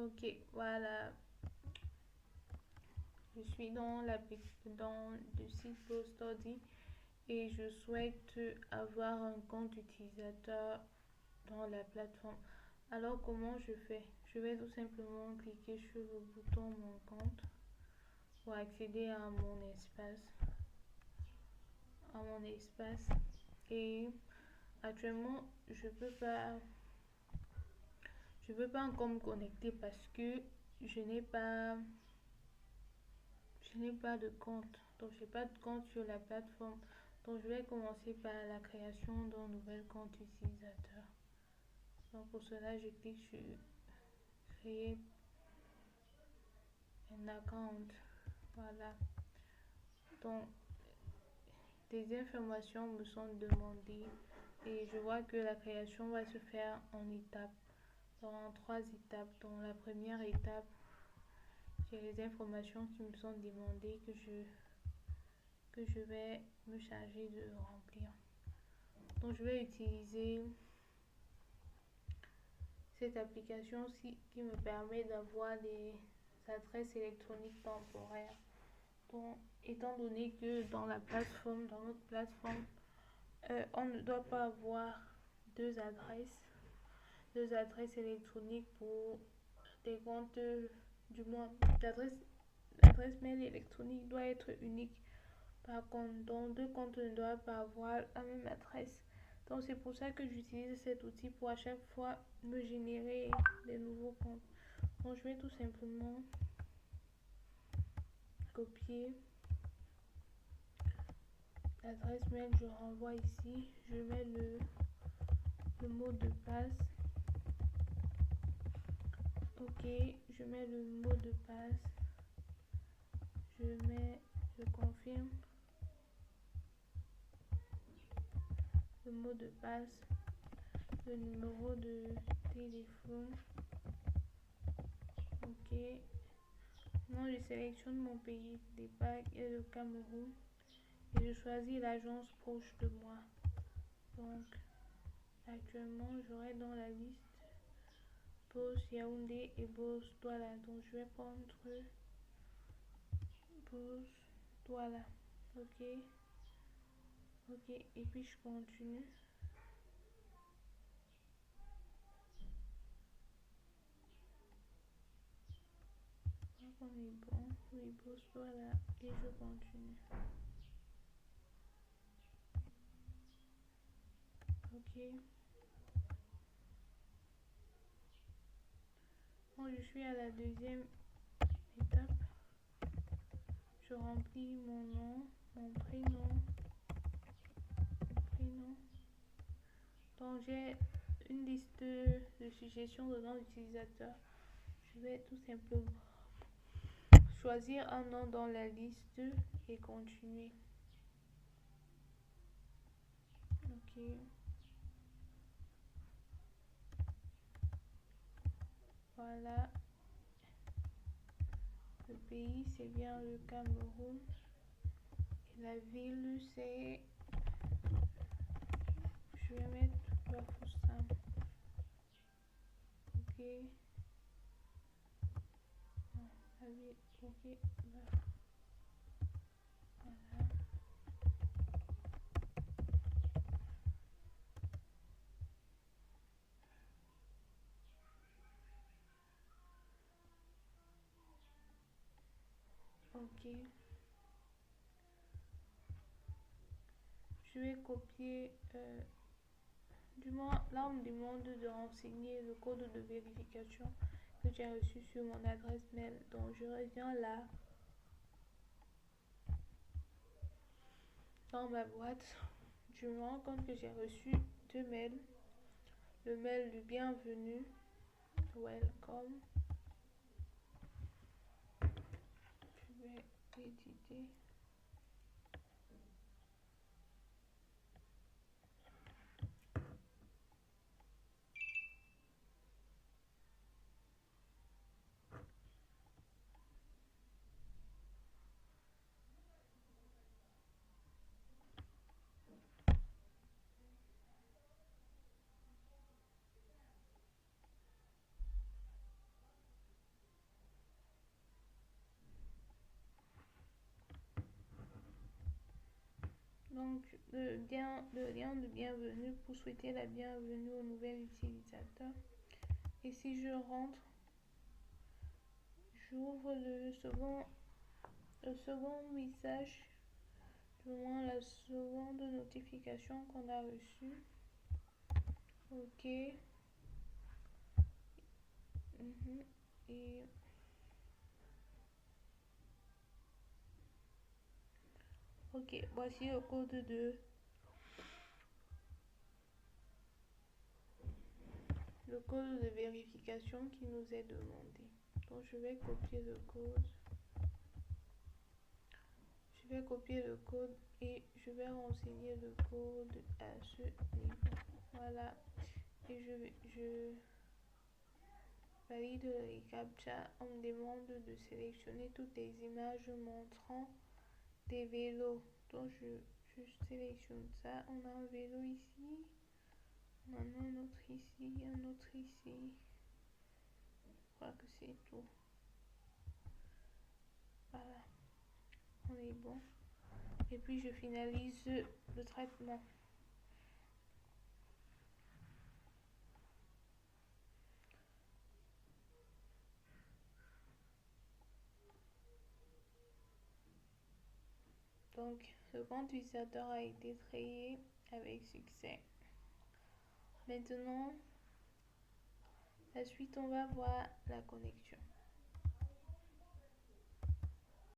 Ok, voilà. Je suis dans le site Postudy et je souhaite avoir un compte utilisateur dans la plateforme. Alors comment je fais? Je vais tout simplement cliquer sur le bouton Mon compte pour accéder à mon espace. Et actuellement, je peux pas encore me connecter parce que je n'ai pas je n'ai pas de compte. Donc j'ai pas de compte sur la plateforme. Donc je vais commencer par la création d'un nouvel compte utilisateur. Donc pour cela, je clique sur créer un account. Voilà. Donc des informations me sont demandées et je vois que la création va se faire en étapes, en trois étapes. Dans la première étape, j'ai les informations qui me sont demandées que je vais me charger de remplir. Donc je vais utiliser cette application qui me permet d'avoir des adresses électroniques temporaires. Donc, étant donné que dans notre plateforme, on ne doit pas avoir deux adresses, deux adresses électroniques pour des comptes, du moins l'adresse mail électronique doit être unique. Par contre, donc deux comptes ne doivent pas avoir la même adresse. Donc c'est pour ça que j'utilise cet outil pour à chaque fois me générer des nouveaux comptes. Donc je vais tout simplement copier l'adresse mail, je renvoie ici, je mets le mot de passe. Ok, je mets le mot de passe, je confirme le mot de passe, le numéro de téléphone. Ok, maintenant je sélectionne mon pays de départ et le Cameroun et je choisis l'agence proche de moi. Donc actuellement j'aurai dans la liste Bos Yaoundé et Bos Douala. Donc je vais prendre Bos Douala. Ok, ok, et puis je continue. Donc on est bon, oui, Bos Douala, et je continue. Ok, bon, je suis à la deuxième étape. Je remplis mon nom, mon prénom. Donc j'ai une liste de suggestions de noms d'utilisateurs. Je vais tout simplement choisir un nom dans la liste et continuer. Ok. Voilà. Le pays c'est bien le Cameroun. Et la ville c'est... Je vais mettre Bafoussam. Ok. Non, la ville. Ok. Voilà. Ok. Je vais copier... du moins, là on me demande de renseigner le code de vérification que j'ai reçu sur mon adresse mail. Donc je reviens là dans ma boîte. Je me rends compte que j'ai reçu deux mails. Le mail du bienvenu, welcome. Je vais éditer. Donc, le lien de bienvenue pour souhaiter la bienvenue au nouvel utilisateur. Et si je rentre, j'ouvre le second message, du moins la seconde notification qu'on a reçue. Ok. Et ok, voici le code de vérification qui nous est demandé. Donc je vais copier le code. Je vais copier le code et je vais renseigner le code à ce niveau. Voilà. Et je valide le reCAPTCHA. On me demande de sélectionner toutes les images montrant des vélos. Donc je sélectionne ça. On a un vélo ici. On en a un autre ici. Un autre ici. Je crois que c'est tout. Voilà. On est bon. Et puis je finalise le traitement. Donc, le compte utilisateur a été créé avec succès. Maintenant, la suite, on va voir la connexion.